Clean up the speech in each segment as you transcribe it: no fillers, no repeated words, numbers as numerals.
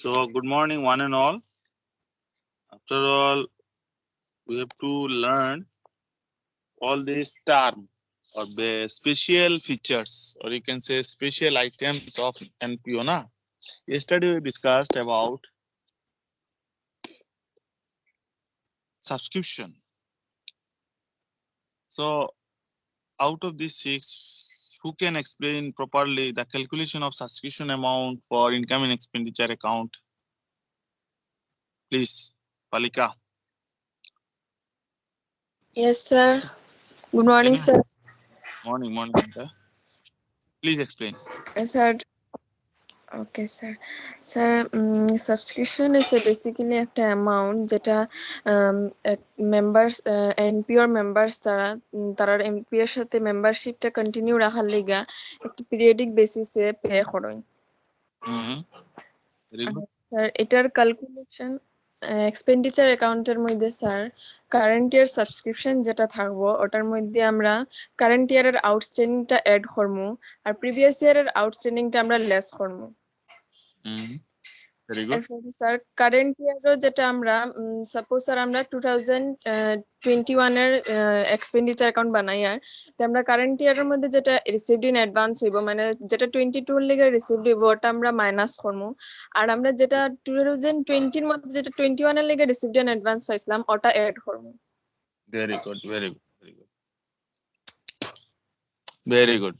So good morning one and all. After all, we have to learn all these terms or the special features, or you can say special items of NPO. Na? Yesterday we discussed about subscription. So out of these 6, who can explain properly the calculation of subscription amount for income and expenditure account? Please, Palika. Yes, sir. Good morning, Can you sir. morning, Anita. Please explain. Yes, sir. Okay, sir. Sir, subscription is basically একটা amount যেটা members এনপিওর members তারা এমপিওর সাথে মেম্বারশিপটা continue রাখার লিগা একটা periodic বেসিসে pay করেন। Very good. Sir এটার calculation expenditure অ্যাকাউন্টের মধ্যে স্যার কারেন্ট ইয়ার সাবস্ক্রিপশন যেটা থাকবো ওটার মধ্যে আমরা কারেন্ট ইয়ারের আউটস্ট্যান্ডিংটা অ্যাড করবো আর প্রিভিয়াস ইয়ারের আউটস্ট্যান্ডিংটা আমরা লেস করবো। Very good. এরপরে স্যার কারেন্ট ইয়ারও যেটা আমরা সাপোজ স্যার আমরা 2021 এর এক্সপেন্ডিচার অ্যাকাউন্ট বানাই আর আমরা কারেন্ট ইয়ারের মধ্যে যেটা রিসিভড ইন অ্যাডভান্স হইব মানে যেটা 22 এর লিগে রিসিভড হইব ওটা আমরা মাইনাস করবো আর আমরা যেটা 2020 এর মধ্যে যেটা 21 এর লিগে রিসিভড ইন অ্যাডভান্স পাইছিলাম ওটা অ্যাড করবো। Very good, very good, very good. Very good.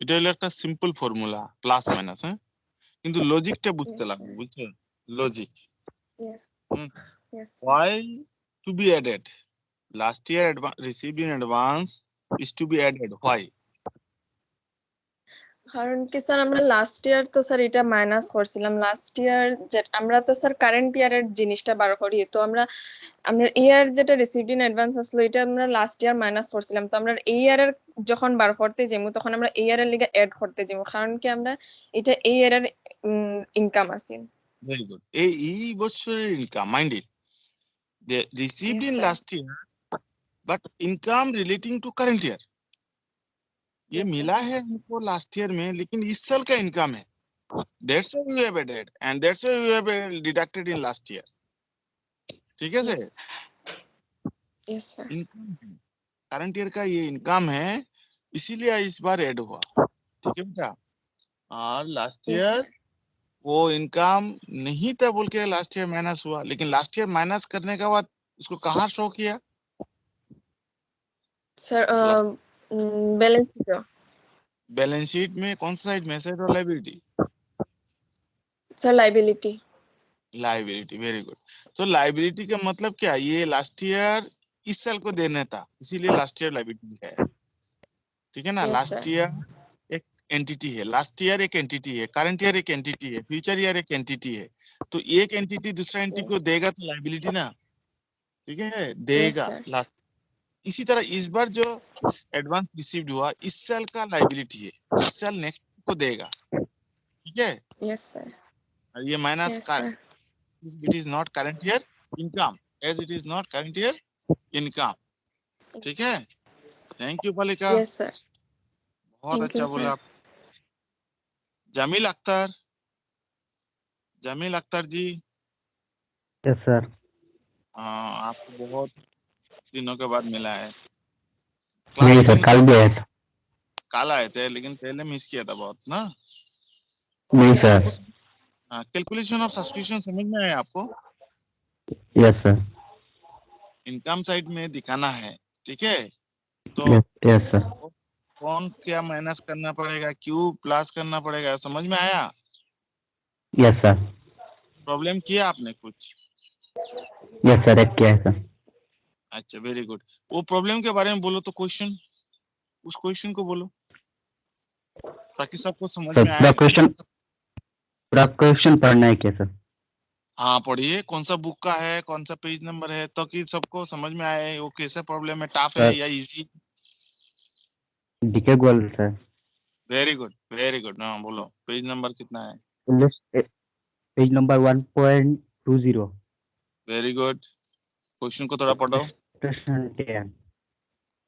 এটা হলো একটা সিম্পল ফর্মুলা প্লাস মাইনাস, হ্যাঁ, কিন্তু লজিকটা বুঝতে লাগবে, বুঝছো? Logic. Yes. Yes. Why to be added? Last year received in advance is to be added. Why? কারণ কি স্যার আমরা লাস্ট ইয়ার তো স্যার এটা মাইনাস করছিলাম লাস্ট ইয়ার যে আমরা তো স্যার কারেন্ট ইয়ারের জিনিসটা বার করি তো আমরা ইয়ার যেটা রিসিভড ইন অ্যাডভান্স আসলো এটা আমরা লাস্ট ইয়ার মাইনাস করছিলাম তো আমরা এই ইয়ারের যখন বার করতে যাবো তখন আমরা এই ইয়ারের লিগে অ্যাড করতে যাবো কারণ কি আমরা এটা এই ইয়ারের ইনকাম আছে। Very good. এই বছরের income minded they received in last year but income relating to current year ये मिला है हमको लास्ट ईयर में लेकिन इस साल का इनकम है, that's why we have added and that's why we have deducted in last year. ठीक है sir? Yes sir. Income current year का ये इनकम है इसीलिए इस बार ऐड हुआ, ठीक है बेटा? और लास्ट ईयर वो इनकम नहीं था बोल के लास्ट ईयर माइनस हुआ, लेकिन लास्ट ईयर माइनस करने के बाद उसको कहाँ शो किया sir? Balance sheet. Balance sheet में कौन सा साइड में, एसेट और liability? Sir liability. Liability, very good. तो लायबिलिटी का मतलब क्या, ये लास्ट ईयर इस साल को देना था इसीलिए लास्ट ईयर लायबिलिटी है, ठीक है ना? लास्ट ईयर एक एंटिटी है, लास्ट ईयर एक एंटिटी है, करंट ईयर एक एंटिटी है, फ्यूचर ईयर एक एंटिटी है, तो एक एंटिटी दूसरा एंटिटी को देगा तो लायबिलिटी ना, ठीक है, देगा लास्ट। इसी तरह इस बार जो एडवांस रिसीव्ड हुआ इस साल का लायबिलिटी है, इस साल नेक्स्ट को देगा, ठीक है? Yes sir. ये माइनस का it is not current year income as it is not current year income, ठीक है? Thank you Palika. Yes sir. बहुत अच्छा बोला। जमील अख्तर, जमील अख्तर जी। Yes sir. आपको बहुत दिनों के बाद मिला है। नहीं सर, कल भी आए थे। कल आए थे लेकिन पहले मिस किया था बहुत ना। नहीं सर। कैलकुलेशन ऑफ सब्सक्रिप्शन समझ में आया आपको? Yes sir. इनकम साइड में दिखाना है, ठीक है? तो यस सर। कौन क्या माइनस करना पड़ेगा, क्यों प्लस करना पड़ेगा, समझ में आया? Yes sir. प्रॉब्लम किया आपने कुछ? यस सर, एक किया है सर। अच्छा, वेरी गुड। वो प्रॉब्लम के बारे में बोलो तो क्वेश्चन, उस क्वेश्चन को बोलो ताकि सबको समझ में आए। पूरा क्वेश्चन पढ़ना है क्या सर? हाँ पढ़िए, कौन सा बुक का है, कौन सा पेज नंबर है, तो कि सबको समझ में आए वो कैसा प्रॉब्लम है, टफ है या easy? D K Goel sir. Very good, very good. हाँ बोलो, पेज नंबर कितना है? Page number 1.20। Very good. Question को थोड़ा पढ़ो।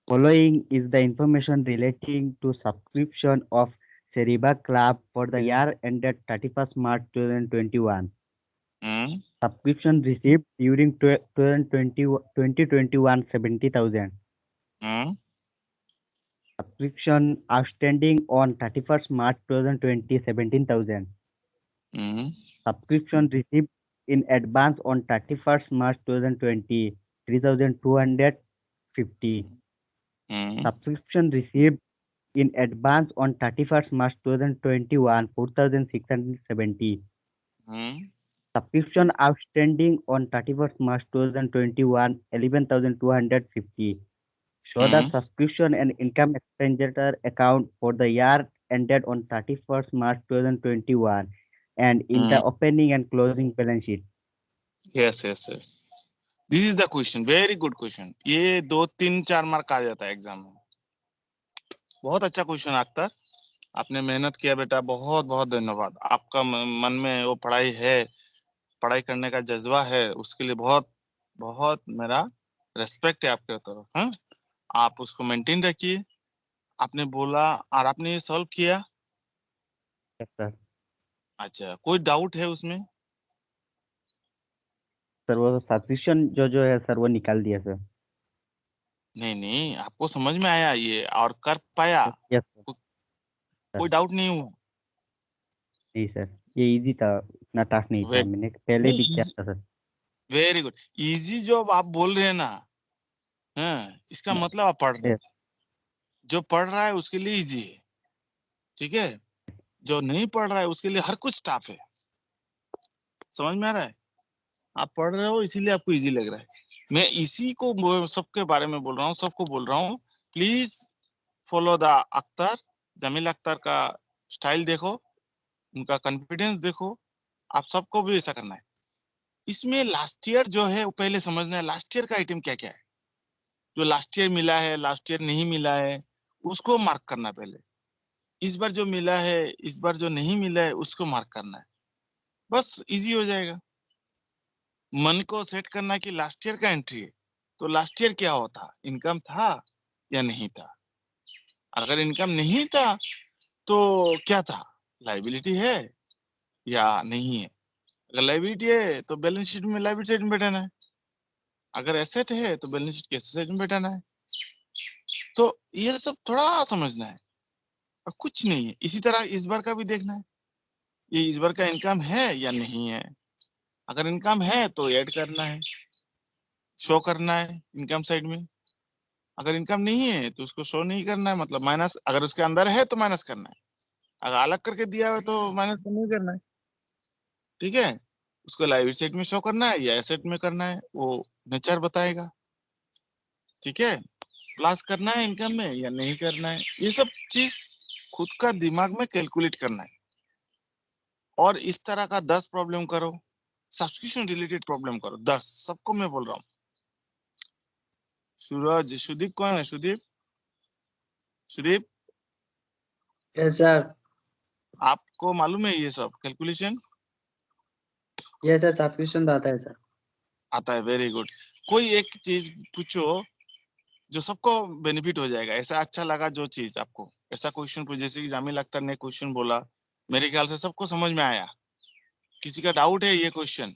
Following is the information relating to subscription of Seriba Club for the year ended 31st March 2021. Subscription received during 2021 70,000. Subscription outstanding on 31st March 2020 17,000. Subscription received in advance on 31st March 2020 3,250. Subscription received in advance on 31st March 2021 4,670. Subscription outstanding on 31st March 2021 11,250. Show the subscription and income expenditure account for the year ended on 31st March 2021 and in the opening and closing balance sheet. Yes. This is the question. Very good question. ये 2-3-4 mark आ जाता है exam में. बहुत अच्छा question Akhtar, आपने मेहनत किया बेटा, बहुत बहुत धन्यवाद. आपका मन में वो पढ़ाई है, पढ़ाई करने का जज्बा है, उसके लिए बहुत बहुत मेरा रेस्पेक्ट है आपके तरफ. हाँ, आप उसको मेंटेन रखिए. आपने बोला और आपने ये सॉल्व किया. Yes, sir. अच्छा, कोई डाउट है उसमें? सर वो सब्सक्रिप्शन जो है सर वो निकाल दिया सर. नहीं, आपको समझ में आया ये और कर पाया? Yes, sir. कोई डाउट नहीं हुआ? नहीं सर, ये इजी था, इतना टफ नहीं था, मैंने पहले भी किया था सर. Very good. इजी जो आप बोल रहे हैं ना, हाँ, इसका मतलब आप पढ़ रहे हैं. जो पढ़ रहा है उसके लिए इजी है, ठीक है. जो नहीं पढ़ रहा है उसके लिए हर कुछ टफ है. समझ में आ रहा है? आप पढ़ रहे हो इसीलिए आपको इजी लग रहा है. मैं इसी को सबके बारे में बोल रहा हूँ, सबको बोल रहा हूँ, please follow the Akhtar. Jamil Akhtar का स्टाइल देखो, उनका कॉन्फिडेंस देखो. आप सबको भी ऐसा करना है. इसमें लास्ट ईयर जो है वो पहले समझना है, लास्ट ईयर का आइटम क्या क्या है. जो लास्ट ईयर मिला है, लास्ट ईयर नहीं मिला है, उसको मार्क करना पहले. इस बार जो मिला है, इस बार जो नहीं मिला है, उसको मार्क करना है. बस इजी हो जाएगा. मन को सेट करना कि लास्ट ईयर का एंट्री है, तो लास्ट ईयर क्या होता, इनकम था या नहीं था. अगर इनकम नहीं था तो क्या था, लायबिलिटी है या नहीं है. अगर लायबिलिटी है तो बैलेंस शीट में लायबिलिटी साइड में बैठाना है. अगर एसेट है तो बैलेंस शीट के एसेट साइड में बैठाना है. तो ये सब थोड़ा समझना है और कुछ नहीं है. इसी तरह इस बार का भी देखना है, ये इस बार का इनकम है या नहीं है. अगर इनकम है तो ऐड करना है, शो करना है इनकम साइड में. अगर इनकम नहीं है तो उसको शो नहीं करना है, मतलब माइनस. अगर उसके अंदर है तो माइनस करना है, अगर अलग करके दिया हुआ तो माइनस नहीं करना है, ठीक है. उसको लायबिलिटी साइड में शो करना है या एसेट में करना है, वो नेचर बताएगा, ठीक है. प्लस करना है इनकम में या नहीं करना है, ये सब चीज खुद का दिमाग में कैलकुलेट करना है. और इस तरह का 10 प्रॉब्लम करो, सब्सक्रिप्शन रिलेटेड प्रॉब्लम करो 10. सबको मैं बोल रहा हूँ. सूरज, सुदीप कौन है? Sudeep, yes sir. आपको मालूम है ये सब कैलकुलेशन? यस सर, सब्सक्रिप्शन आता है सर. आता है, वेरी गुड. कोई एक चीज पूछो जो सबको बेनिफिट हो जाएगा. ऐसा अच्छा लगा जो चीज आपको, ऐसा क्वेश्चन पूछ, जैसे कि जामिल अख्तर ने क्वेश्चन बोला, मेरे ख्याल से सबको समझ में आया. किसी का डाउट है ये क्वेश्चन?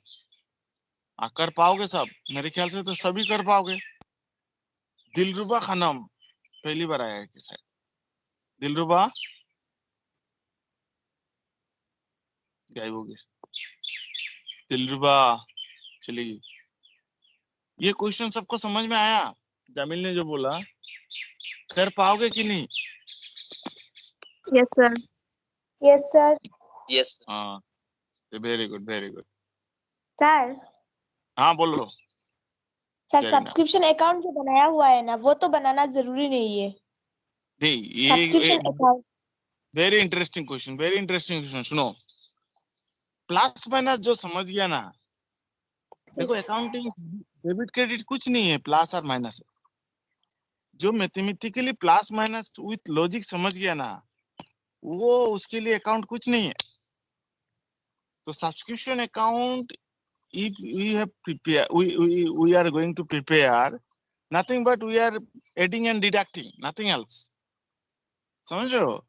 कर पाओगे सब? मेरे ख्याल से तो सभी कर पाओगे. दिलरुबा खानम पहली बार आया है कि शायद. दिलरुबा गायब हो गए. दिलरुबा चली गई. ये क्वेश्चन सबको समझ में आया? जामिल ने जो बोला, कर पाओगे कि नहीं? Yes, sir. Yes sir. Yes हाँ, very good, very good. Sir हाँ बोलो. सर जरीना. सब्सक्रिप्शन अकाउंट जो बनाया हुआ है ना, वो तो बनाना जरूरी नहीं है. नहीं, ये subscription account. Very interesting question, very interesting question. सुनो, प्लस माइनस जो समझ गया ना, देखो अकाउंटिंग डेबिट क्रेडिट कुछ नहीं है, प्लस और माइनस. जो mathematically plus minus with logic समझ गया ना, वो उसके लिए अकाउंट कुछ नहीं है. तो subscription account, if we have prepare, we are going to prepare nothing but we are adding and deducting, nothing else. समझ रहे हो?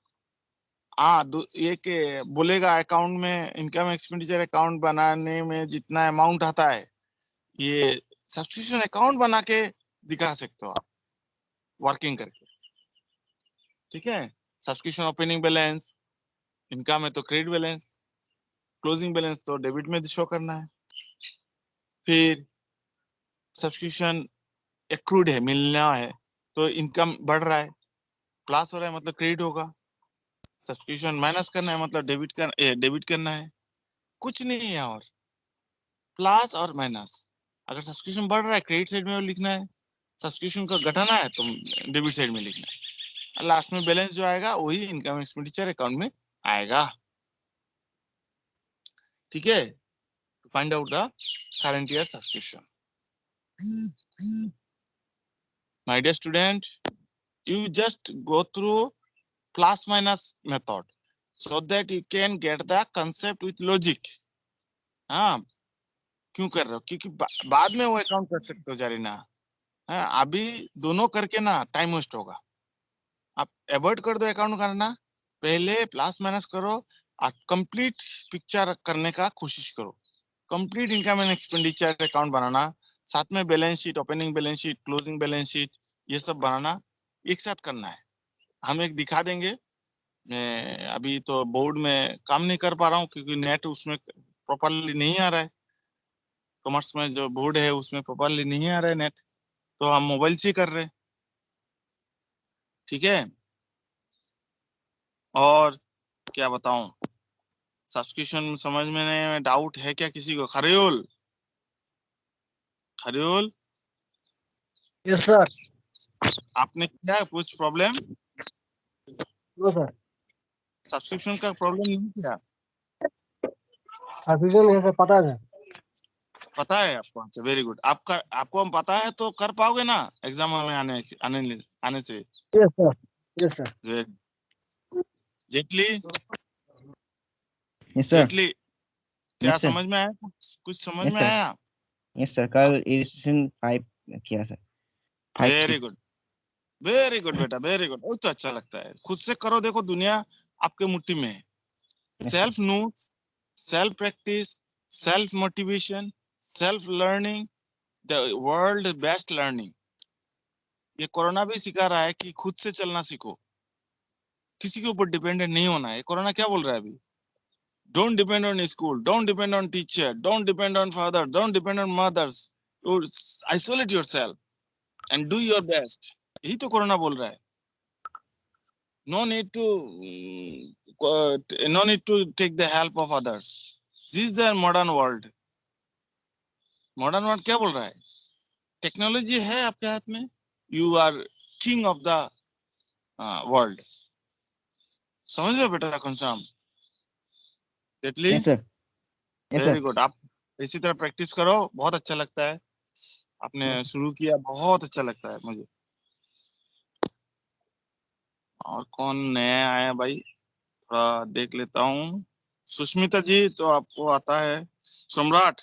हाँ ये के बोलेगा अकाउंट में इनकम एक्सपेंडिचर अकाउंट बनाने में जितना अमाउंट आता है ये सब्सक्रिप्शन अकाउंट बना के दिखा सकते हो आप वर्किंग करके। ठीक है, सब्सक्रिप्शन ओपनिंग बैलेंस, इनकम है तो क्रेडिट बैलेंस, क्लोजिंग बैलेंस तो डेबिट में शो करना है। फिर सब्सक्रिप्शन एक्रूड है, मिलना है तो इनकम बढ़ रहा है, प्लस हो रहा है मतलब क्रेडिट होगा। सब्सक्रिप्शन माइनस करना है मतलब डेबिट करना है, कुछ नहीं है और प्लस और माइनस। अगर सब्सक्रिप्शन बढ़ रहा है क्रेडिट साइड में लिखना है, सब्सक्रिप्शन को घटाना है तो डेबिट साइड में लिखना है। लास्ट में बैलेंस जो आएगा वही इनकम एक्सपेंडिचर अकाउंट में आएगा। ठीक है, find out the current year subscription. My dear student, you just go through plus minus method so that you can get the concept with logic. हाँ, क्यों कर रहे हो? क्योंकि बाद में वो अकाउंट कर सकते हो जारीना। हाँ, अभी दोनों करके ना टाइम वेस्ट होगा। आप अवॉइड कर दो अकाउंट करना, पहले प्लस माइनस करो और कंप्लीट पिक्चर करने का कोशिश करो। Complete income and expenditure account बनाना, साथ में balance sheet, opening balance sheet, closing balance sheet, ये सब बनाना एक साथ करना है। हम एक दिखा देंगे, मैं अभी तो बोर्ड में काम नहीं कर पा रहा हूँ क्योंकि नेट उसमें प्रॉपरली नहीं आ रहा है। कॉमर्स में जो बोर्ड है उसमें प्रॉपरली नहीं आ रहा है नेट, तो हम मोबाइल से कर रहे हैं। ठीक है, और क्या बताऊं, सब्सक्रिप्शन समझ में नहीं, डाउट है क्या किसी को? खरियोल, खरियोल यस सर। आपने किया कुछ प्रॉब्लम? नो सर, सब्सक्रिप्शन का प्रॉब्लम नहीं किया? सब्सक्रिप्शन है सर, पता है सर। पता है आपको? अच्छा, वेरी गुड। आपको हम पता है तो कर पाओगे ना एग्जाम में आने से? Yes sir, yes sir. Jaitley, yes sir. Jaitley क्या यस सर। समझ में आया? कुछ समझ यस में सर। आया? यस सर, कल इरिगेशन पाइप किया sir. Very good, very good बेटा, वेरी गुड। वो तो अच्छा लगता है, खुद से करो। देखो दुनिया आपके मुट्ठी में है। Self notes, self practice, self motivation, self learning, the world best learning. ये कोरोना भी सिखा रहा है कि खुद से चलना सीखो, किसी के ऊपर डिपेंडेंट नहीं होना है। कोरोना क्या बोल रहा है अभी? Don't depend on school, don't depend on teacher, don't depend on father, don't depend on mothers, isolate yourself and do your best. यही तो कोरोना बोल रहा है। No need to no need to take the help of others. This is the modern world. Modern world क्या बोल रहा है? Technology है आपके हाथ में, you are king of the world. समझ रहे हो बेटा Ghanshyam? Jaitley, yes sir. Yes very sir. Good. आप इसी तरह प्रैक्टिस करो, बहुत अच्छा लगता है। आपने शुरू किया, बहुत अच्छा लगता है मुझे। और कौन नया आया भाई, थोड़ा देख लेता हूँ। सुष्मिता जी तो आपको आता है। सम्राट,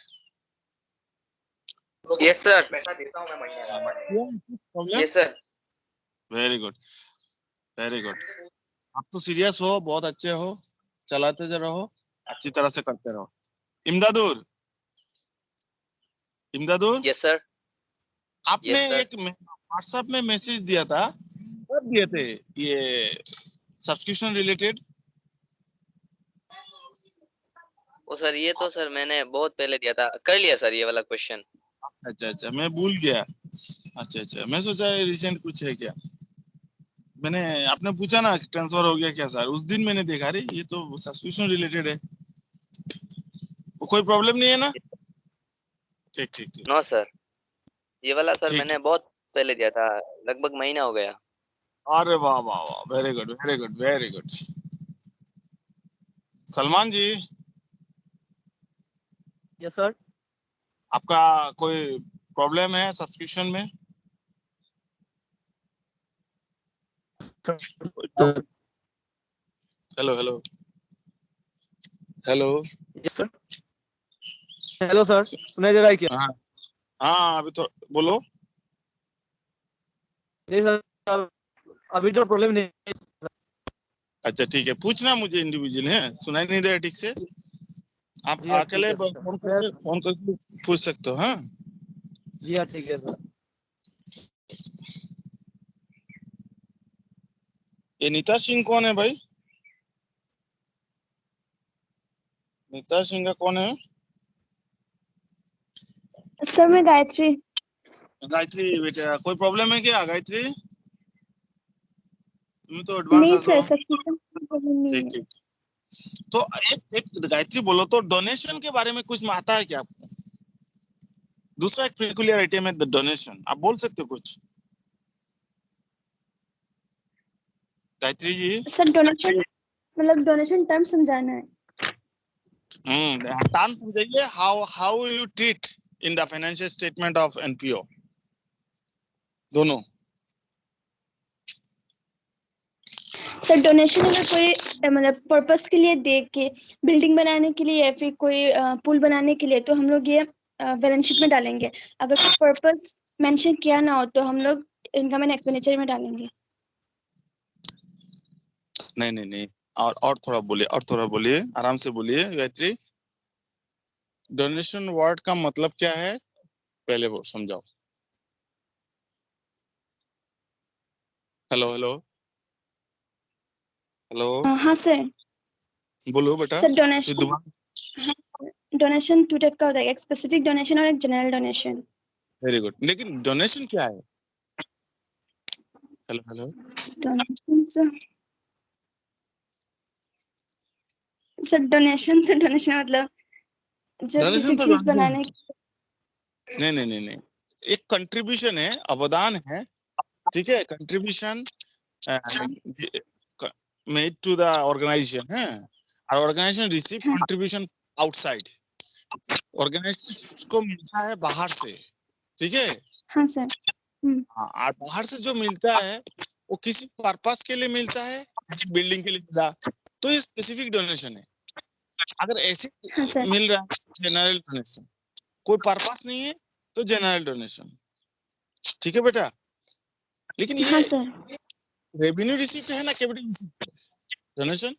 यस सर, पैसा देता हूँ मैं महीने। Yes sir. Very good, very good. आप तो सीरियस हो, बहुत अच्छे हो, चलाते रहो, अच्छी तरह से करते रहो। इमदादुर, इमदादुर, यस सर। आपने Yes, sir. एक व्हाट्सएप में मैसेज दिया था, कब दिए थे ये सब्सक्रिप्शन रिलेटेड? ओ सर, ये तो सर मैंने बहुत पहले दिया था, कर लिया सर ये वाला क्वेश्चन। अच्छा अच्छा, मैं भूल गया। अच्छा अच्छा, मैं सोचा रिसेंट कुछ है क्या। मैंने, आपने पूछा ना ट्रांसफर हो गया क्या सर, उस दिन मैंने देखा, अरे ये तो सब्सक्रिप्शन रिलेटेड है। वो कोई प्रॉब्लम नहीं है ना? ठीक ठीक ठीक नो सर, ये वाला सर ठीक। मैंने बहुत पहले दिया था, लगभग महीना हो गया। अरे वाह वाह वाह, very good very good very good. Salman ji, yes sir. आपका कोई प्रॉब्लम है सब्सक्रिप्शन में? Hello hello hello. Yes sir. Hello sir, सुनाई दे रहा है क्या? हाँ हाँ, अभी तो बोलो। नहीं सर, अभी तो प्रॉब्लम नहीं है। अच्छा ठीक है, पूछना मुझे इंडिविजुअल है, सुनाई नहीं दे रहा ठीक से, आप जी हाँ, ठीक अकेले है सर। फोन करके पूछ सकते हो। हाँ जी हाँ, ठीक है सर। ये नीता सिंह कौन है भाई? नीता सिंह का कौन है? सर मैं गायत्री। गायत्री बेटा, कोई प्रॉब्लम है क्या गायत्री? तुम तो एडवांस नहीं आ सर, जाओ। सब्सक्रिप्शन प्रॉब्लम नहीं ठीक है। ठीक। तो एक गायत्री बोलो तो, डोनेशन के बारे में कुछ आता है क्या आपको? दूसरा एक पेक्युलियरिटी में डोनेशन, आप बोल सकते हो कुछ गायत्री जी? सर डोनेशन मतलब डोनेशन टर्म समझाना है। टर्म समझाइए, how you treat in the financial statement of NPO, दोनों। सर डोनेशन अगर कोई मतलब पर्पस के लिए दे के, बिल्डिंग बनाने के लिए या फिर कोई पुल बनाने के लिए, तो हम लोग ये बैलेंस शीट में डालेंगे। अगर कोई पर्पस मेंशन किया ना हो तो हम लोग इनकम एंड एक्सपेंडिचर में डालेंगे। नहीं नहीं नहीं, और थोड़ा बोलिए, और थोड़ा बोलिए, आराम से बोलिए गायत्री। डोनेशन वर्ड का मतलब क्या है, पहले वो समझाओ। हेलो हेलो हेलो, हाँ सर। बोलो बेटा। सर ये डोनेशन, दोबारा। डोनेशन टू टाइप का होता है, एक स्पेसिफिक डोनेशन और एक जनरल डोनेशन। वेरी गुड, लेकिन डोनेशन क्या है? Hello hello, donation sir, donation तो डोनेशन मतलब जब डोनेशन किसी तो चीज डोनेशन बनाने नहीं नहीं नहीं नहीं, एक कंट्रीब्यूशन है, अवदान है, ठीक है, contribution made to the organisation है, और ऑर्गेनाइजेशन रिसीव हाँ, कंट्रीब्यूशन आउटसाइड, ऑर्गेनाइजेशन को मिलता है बाहर से, ठीक है। हाँ सर। हाँ, और बाहर से जो मिलता है वो किसी पर्पस के लिए मिलता है, किसी बिल्डिंग के लिए मिला, तो ये स्पेसिफिक डोनेशन है। अगर ऐसे हाँ सर। मिल रहा है, जनरल डोनेशन, कोई पर्पस नहीं है तो जनरल डोनेशन, ठीक है बेटा। लेकिन हाँ ये सर। रेवेन्यू रिसीप्ट है ना, capital receipt donation?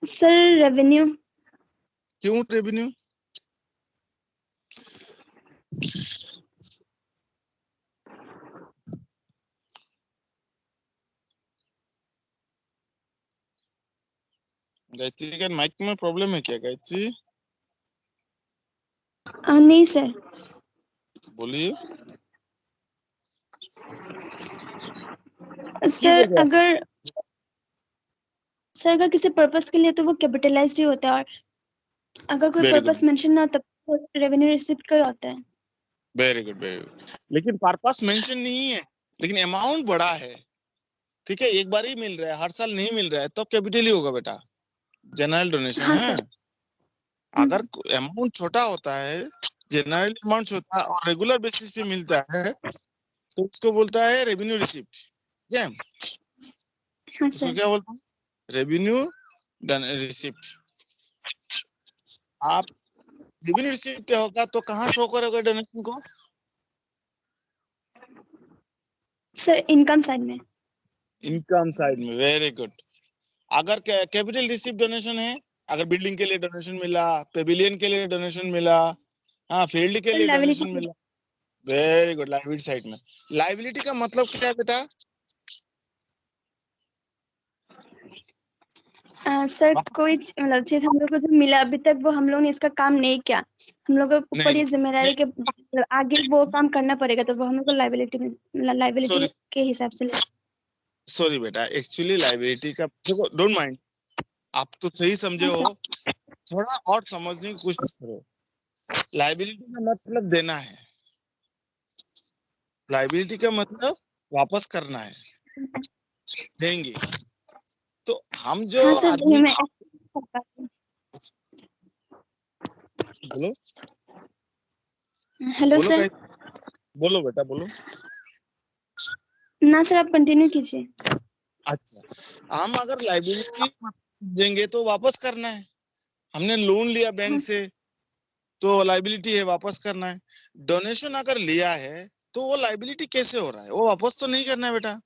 Sir revenue. क्यों रेवेन्यू? गायत्री का माइक में प्रॉब्लम है क्या गायत्री? नहीं सर। बोलिए। सर अगर किसी पर्पस के लिए तो वो कैपिटलाइज्ड ही होता है, और अगर कोई वेरी गुड, पर्पस मेंशन ना हो तब रेवेन्यू रिसिप्ट का ही होता है। Very good, very good. लेकिन पर्पस मेंशन नहीं है, लेकिन अमाउंट बड़ा है, ठीक है, एक बार ही मिल रहा है, हर साल नहीं मिल रहा है, तो कैपिटल ही होगा बेटा, जनरल डोनेशन हाँ है। सर। अगर अमाउंट छोटा होता है, जनरल अमाउंट छोटा और रेगुलर बेसिस पे मिलता है, तो उसको बोलता है रेवेन्यू रिसिप्ट, ठीक है। हाँ उसको सर। क्या बोलते हैं? Revenue receipt. आप रेवेन्यू रिसिप्ट क्या होगा, तो कहाँ शो करोगे डोनेशन को? सर इनकम साइड में। इनकम साइड में, वेरी गुड। अगर कैपिटल रिसिप्ट डोनेशन है, अगर बिल्डिंग के लिए डोनेशन मिला, पेविलियन के लिए डोनेशन मिला, हाँ, फील्ड के सर लिए डोनेशन लायबिलिटी। मिला, वेरी गुड, लाइबिलिटी साइड में। लाइबिलिटी का मतलब क्या है बेटा? सर कोई मतलब चीज हम लोग को जो मिला अभी तक, वो हम लोग ने इसका काम नहीं किया, हम लोग के ऊपर नहीं ये जिम्मेदारी के आगे वो काम करना पड़ेगा, तो वो हम लोग को सॉरी, लाइबिलिटी के हिसाब से सॉरी बेटा, एक्चुअली लाइबिलिटी का देखो, डोंट माइंड, आप तो सही समझे हाँ हो, सर। थोड़ा और समझने की कोशिश करो। लाइबिलिटी का मतलब देना है, लाइबिलिटी का मतलब वापस करना है, देंगे। तो हम जो हाँ सर आदमी, मैं बोलो हेलो बोलो सर। कहीं, बोलो बेटा बोलो। ना सर, आप कंटिन्यू कीजिए। अच्छा, हम अगर लाइबिलिटी समझेंगे तो वापस करना है, हमने लोन लिया हाँ बैंक से, तो लाइबिलिटी है, वापस करना है। डोनेशन अगर लिया है तो वो लाइबिलिटी कैसे हो रहा है? वो वापस तो नहीं करना है बेटा।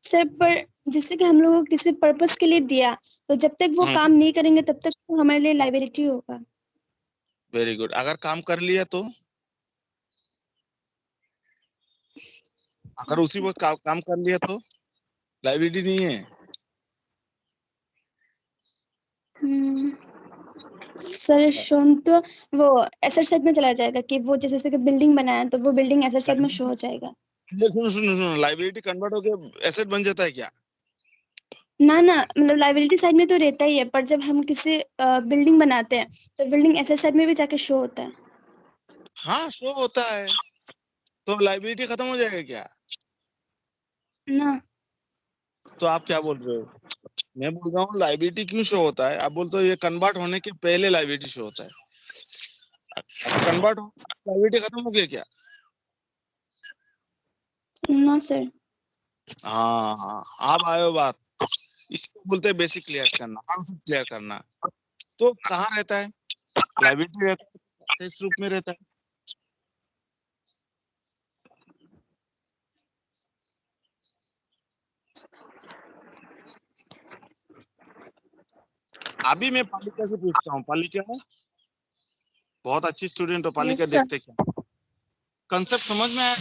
सर पर जैसे कि हम लोगों को किसी पर्पस के लिए दिया, तो जब तक वो काम नहीं करेंगे तब तक तो हमारे लिए लाइबिलिटी होगा। Very good. अगर काम कर लिया तो? अगर उसी वक्त काम कर लिया तो लाइबिलिटी नहीं है। सर शोन तो वो एसेट साइड में चला जाएगा कि वो जैसे कि बिल्डिंग बनाया तो वो बिल्डिंग एसेट साइड में शो हो जाएगा। सुनो सुनो सुनो, लाइबिलिटी कन्वर्ट होकर एसेट बन जाता है क्या? ना ना, मतलब लाइबिलिटी साइड में तो रहता ही है, पर जब हम किसी बिल्डिंग बनाते हैं तो बिल्डिंग एसेट साइड में भी जाके शो होता है। हाँ, शो होता है। तो लाइबिलिटी खत्म हो जाएगा क्या? ना। तो आप क्या बोल रहे हो? मैं बोल रहा हूँ लाइबिलिटी क्यों शो होता है, आप बोलते हो ये कन्वर्ट होने के पहले लाइबिलिटी शो होता है। अगर कन्वर्ट हो लाइबिलिटी खत्म हो गया क्या? ना सर। हाँ हाँ, आप आए हो बात। इसको बोलते हैं बेसिक क्लियर करना, कॉन्सेप्ट क्लियर करना। तो कहाँ रहता है लाइबिलिटी? रहता है इस रूप में रहता है। अभी मैं पालिका से पूछता हूँ, पालिका बहुत अच्छी स्टूडेंट हो, पालिका Yes, sir. देखते क्या कंसेप्ट समझ में आया?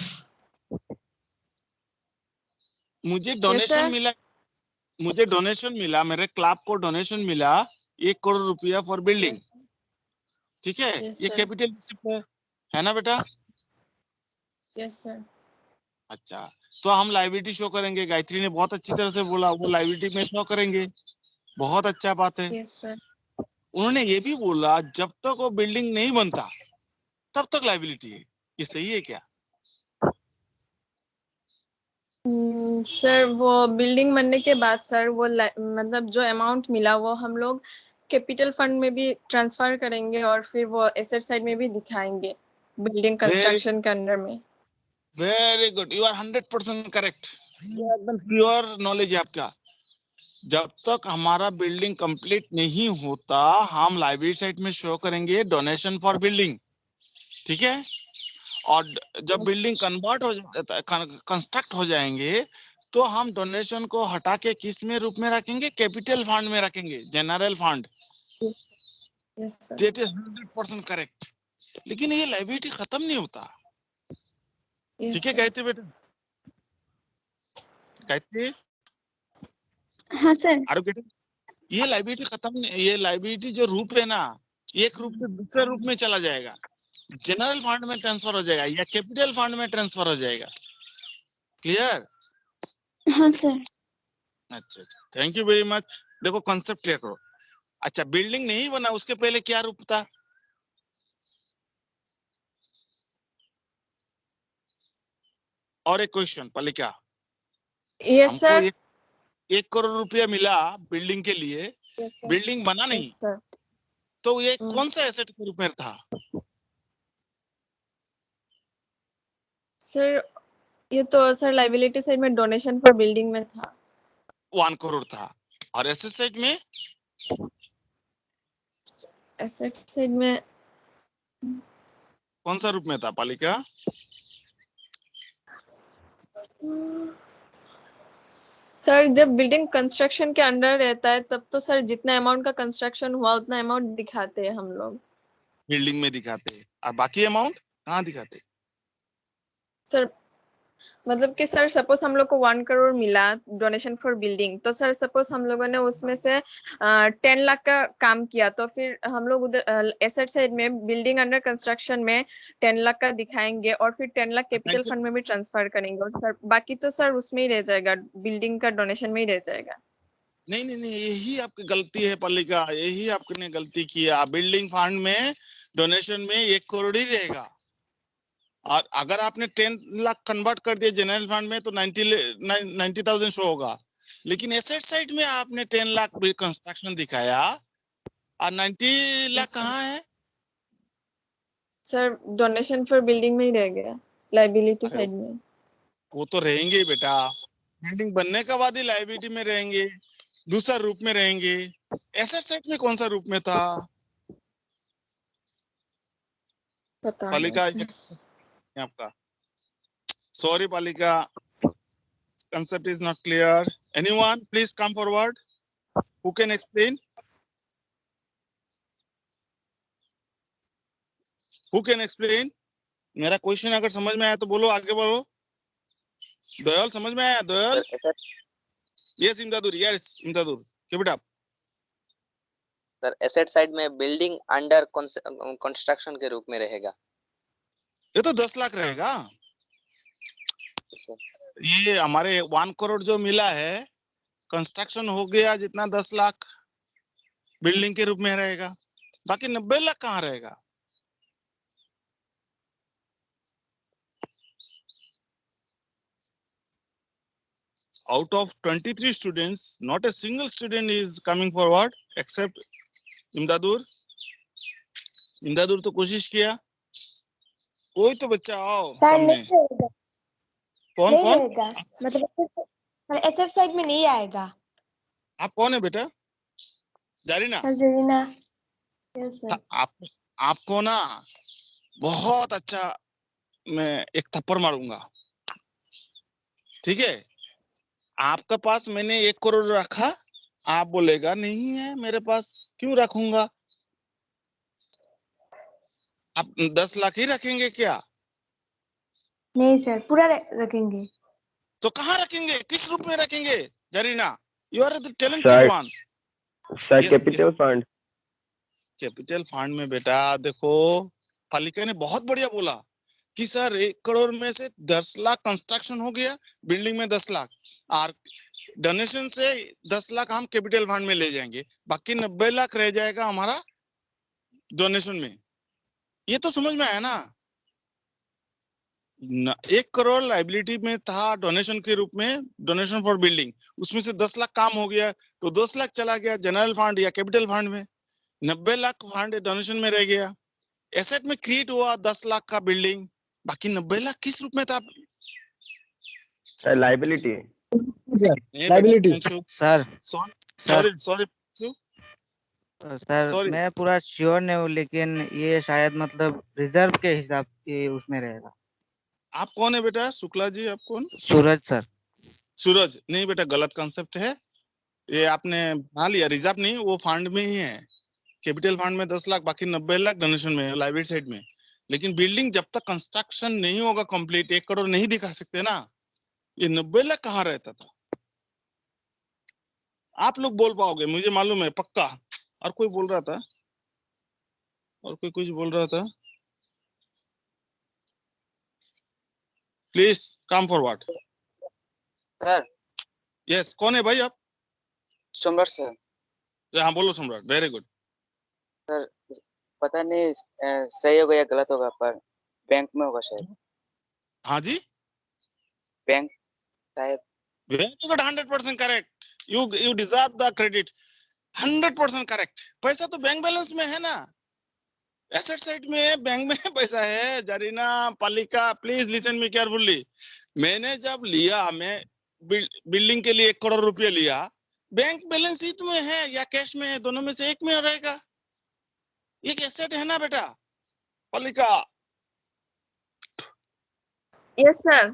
मुझे डोनेशन sir. मिला, मुझे डोनेशन मिला, मेरे क्लब को डोनेशन मिला 1 करोड़ रुपया फॉर बिल्डिंग। ठीक है, Yes, ये sir. कैपिटल रिसिप्ट है ना बेटा? Yes, sir. अच्छा, तो हम लाइबिलिटी शो करेंगे। गायत्री ने बहुत अच्छी तरह से बोला, वो लाइबिलिटी में शो करेंगे। बहुत अच्छा बात है। Yes, sir. उन्होंने ये भी बोला जब तक वो बिल्डिंग नहीं बनता तब तक लाइबिलिटी है। ये सही है क्या? सर वो बिल्डिंग बनने के बाद सर वो मतलब जो अमाउंट मिला वो हम लोग कैपिटल फंड में भी ट्रांसफर करेंगे और फिर वो एसेट साइड में भी दिखाएंगे बिल्डिंग कंस्ट्रक्शन के अंडर में। Very good, you are 100% correct. ये एकदम प्योर नॉलेज है आपका। जब तक हमारा बिल्डिंग कंप्लीट नहीं होता हम लाइबिलिटी साइड में शो करेंगे डोनेशन फॉर बिल्डिंग। ठीक है, और जब बिल्डिंग कन्वर्ट हो जाता है, कंस्ट्रक्ट हो जाएंगे, तो हम डोनेशन को हटा के किस में रूप में रखेंगे? कैपिटल फंड में रखेंगे, general fund. Yes sir. That is 100% correct. लेकिन ये लाइबिलिटी खत्म नहीं होता। ठीक है गायत्री बेटा, गायत्री। हाँ सर। अरे बेटा, ये लाइबिलिटी खत्म नहीं, ये लाइबिलिटी जो रूप है ना, एक रूप से दूसरे रूप में चला जाएगा। जनरल फंड में ट्रांसफर हो जाएगा या कैपिटल फंड में ट्रांसफर हो जाएगा। क्लियर? हाँ सर। अच्छा अच्छा, थैंक यू वेरी मच। देखो कॉन्सेप्ट क्लियर करो। अच्छा, बिल्डिंग नहीं बना उसके पहले क्या रूप था? और एक क्वेश्चन पालिका, यस हमको सर। 1 करोड़ रुपया मिला बिल्डिंग के लिए, बिल्डिंग बना नहीं, यस सर। तो ये कौन सा एसेट के रूप में था? सर ये तो सर लाइबिलिटी साइड में डोनेशन फॉर बिल्डिंग में था। 1 करोड़ था। और एसेट साइड में? एसेट साइड में कौन सा रूप में था पालिका? सर जब बिल्डिंग कंस्ट्रक्शन के अंडर रहता है तब तो सर जितना अमाउंट का कंस्ट्रक्शन हुआ उतना अमाउंट दिखाते हैं हम लोग। बिल्डिंग में दिखाते हैं, और बाकी अमाउंट कहाँ दिखाते? सर मतलब कि सर सपोज हम लोग को 1 करोड़ मिला डोनेशन फॉर बिल्डिंग, तो सर सपोज हम लोगों ने उसमें से 10 लाख का काम किया, तो फिर हम लोग उधर एसेट साइड में बिल्डिंग अंडर कंस्ट्रक्शन में 10 लाख का दिखाएंगे और फिर 10 लाख कैपिटल फंड में भी ट्रांसफर करेंगे, और सर बाकी तो सर उसमें ही रह जाएगा, बिल्डिंग का डोनेशन में ही रह जाएगा। नहीं नहीं नहीं, यही आपकी गलती है पालिका, यही आपने गलती किया। बिल्डिंग फंड में डोनेशन में 1 करोड़ ही रहेगा, और अगर आपने 10 लाख कन्वर्ट कर दिया जनरल फंड में तो 90,000 शो होगा। लेकिन एसेट साइड में आपने 10 लाख कंस्ट्रक्शन दिखाया और 90 लाख कहाँ है? सर डोनेशन फॉर बिल्डिंग में ही रह गया, लाइबिलिटी अरे साइड में। वो तो रहेंगे बेटा, बिल्डिंग बनने के बाद ही लाइबिलिटी में रहेंगे, दूसरा रूप में रहेंगे। एसेट साइड में कौन सा रूप में था? पता नहीं पालिका सर। ये आपका, सॉरी पालिका, concept is not clear. Anyone please come forward, who can explain? Who can explain? मेरा क्वेश्चन अगर समझ में आया तो बोलो, आगे बढ़ो। दयाल समझ में आया? Dayal? Sir asset yes Imdadur, yes Imdadur, keep it up. Sir asset side में बिल्डिंग अंडर कंस्ट्रक्शन के रूप में रहेगा। ये तो 10 लाख रहेगा। सर ये हमारे 1 करोड़ जो मिला है, कंस्ट्रक्शन हो गया जितना 10 लाख बिल्डिंग के रूप में रहेगा, बाकी 90 लाख कहाँ रहेगा? Out of 23 students, not a single student is coming forward except इमदादुर। इमदादुर तो कोशिश किया, कोई तो बच्चा आओ सर सामने। नहीं रहेगा, कौन नहीं कौन? रहेगा, मतलब एसएफ साइड में नहीं आएगा। आप कौन है बेटा? जारीना? सर जरीना। Yes sir. आपको ना बहुत अच्छा मैं एक थप्पड़ मारूंगा, ठीक है? आपका पास मैंने 1 करोड़ रखा, आप बोलेगा नहीं है मेरे पास, क्यों रखूंगा? आप 10 लाख ही रखेंगे क्या? नहीं सर, पूरा रखेंगे। तो कहाँ रखेंगे, किस रूप में रखेंगे? Zarina, you are the talented sir one. Sir yes capital fund. Capital fund में बेटा देखो, पालिका ने बहुत बढ़िया बोला कि सर 1 करोड़ में से 10 लाख कंस्ट्रक्शन हो गया, बिल्डिंग में 10 लाख, और डोनेशन से 10 लाख हम कैपिटल फंड में ले जाएंगे, बाकी 90 लाख रह जाएगा हमारा डोनेशन में। ये तो समझ में आया ना? 1 करोड़ लाइबिलिटी में था डोनेशन के रूप में, डोनेशन फॉर बिल्डिंग, उसमें से 10 लाख काम हो गया तो 10 लाख चला गया जनरल फंड या कैपिटल फंड में, 90 लाख फंड डोनेशन में रह गया। एसेट में क्रिएट हुआ 10 लाख का बिल्डिंग, बाकी 90 लाख किस रूप में था? Sir liability. Liability. Sir sorry sorry sir sorry, मैं पूरा श्योर नहीं हूँ, लेकिन ये शायद मतलब रिजर्व के हिसाब के उसमें रहेगा। आप कौन है बेटा? शुक्ला जी, आप कौन? सूरज सर। सूरज नहीं बेटा, गलत कंसेप्ट है ये, आपने बना लिया। रिजर्व नहीं, वो फंड में ही है। कैपिटल फंड में 10 लाख, बाकी 90 लाख डोनेशन में, लाइबिलिटी साइड में। लेकिन बिल्डिंग जब तक कंस्ट्रक्शन नहीं होगा कंप्लीट, 1 करोड़ नहीं दिखा सकते ना, ये 90 लाख कहाँ रहता था? आप लोग बोल पाओगे मुझे मालूम है पक्का। और कोई बोल रहा था, और कोई कुछ बोल रहा था, please come forward. Sir yes, कौन है भाई आप? सम्राट सर। हाँ बोलो सम्राट, वेरी गुड। सर पता नहीं सही होगा या गलत होगा, पर बैंक में होगा शायद। हाँ जी, बैंक शायद। Very good, 100% correct. You deserve the credit. 100% correct. पैसा तो बैंक बैलेंस में है ना, एसेट साइड में, बैंक में पैसा है। जरीना, पालिका, प्लीज लिसन मी केयरफुली। मैंने जब लिया, मैं बिल्डिंग के लिए 1 करोड़ रुपया लिया, बैंक बैलेंस शीट में है या कैश में है, दोनों में से एक में रहेगा। ये एसेट है ना बेटा? पालिका, यस सर।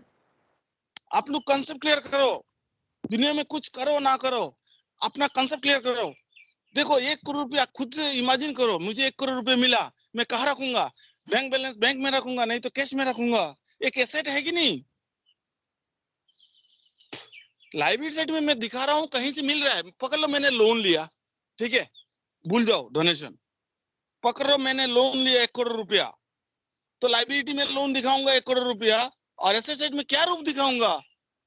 आप लोग कंसेप्ट क्लियर करो। दुनिया में कुछ करो ना करो, अपना कंसेप्ट क्लियर करो। देखो 1 करोड़ रुपया खुद से इमेजिन करो, मुझे 1 करोड़ रुपया मिला, मैं कहाँ रखूंगा? बैंक बैलेंस, बैंक में रखूंगा, नहीं तो कैश में रखूंगा। एक एसेट है कि नहीं? लाइबिलिटी साइड में मैं दिखा रहा हूँ, कहीं से मिल रहा है। पकड़ लो मैंने लोन लिया, ठीक है, भूल जाओ डोनेशन। पकड़ो मैंने लोन लिया 1 करोड़ रुपया, तो लाइबिलिटी में लोन दिखाऊंगा 1 करोड़ रुपया, और एसेट साइड में क्या रूप दिखाऊंगा?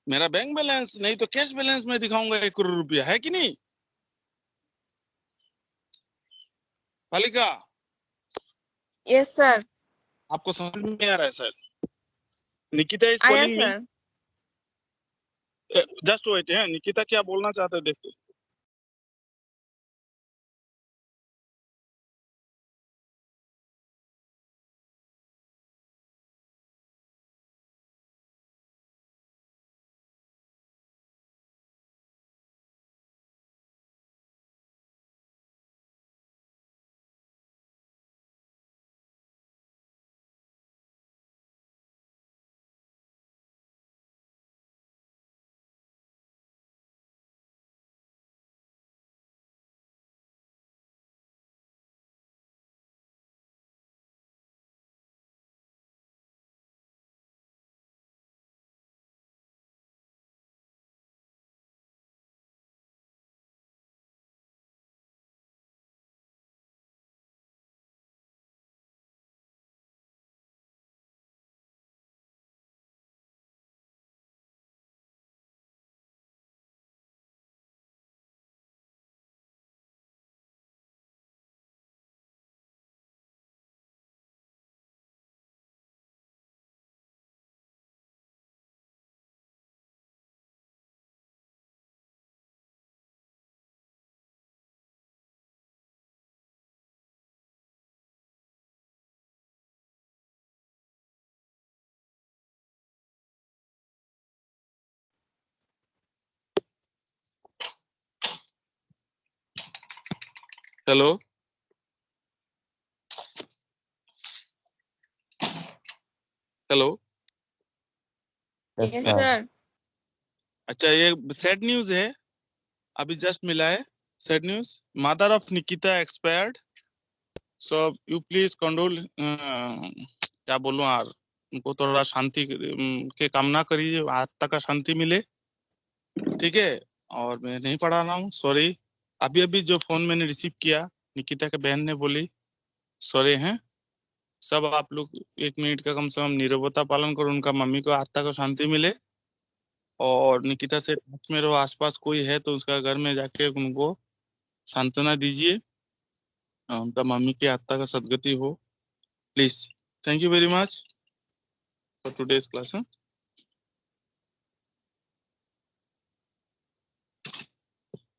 मेरा बैंक बैलेंस, नहीं तो कैश बैलेंस में दिखाऊंगा 1 करोड़ रुपया, है कि नहीं? पालिका, यस सर। आपको समझ में आ रहा है सर? निकिता इज आया calling me, sir. Just wait है। निकिता क्या बोलना चाहते हैं देखते। Hello hello. Yes sir. अच्छा, ये सैड न्यूज है, अभी जस्ट मिला है। Sad news, mother of Nikita expired, so you please condole, क्या बोलूं यार, उनको थोड़ा शांति के कामना करिए, आत्मा का शांति मिले, ठीक है। और मैं नहीं पढ़ा रहा हूँ, सॉरी। अभी अभी जो फोन मैंने रिसीव किया, निकिता के बहन ने बोली, सॉरी हैं सब। आप लोग 1 मिनट का कम से कम नीरवता पालन करो, उनका मम्मी को आत्मा को शांति मिले। और निकिता से टच में रहो, आसपास कोई है तो उसका घर में जाके उनको सांत्वना दीजिए, उनका मम्मी की आत्मा का सदगति हो, please. Thank you very much for today's class.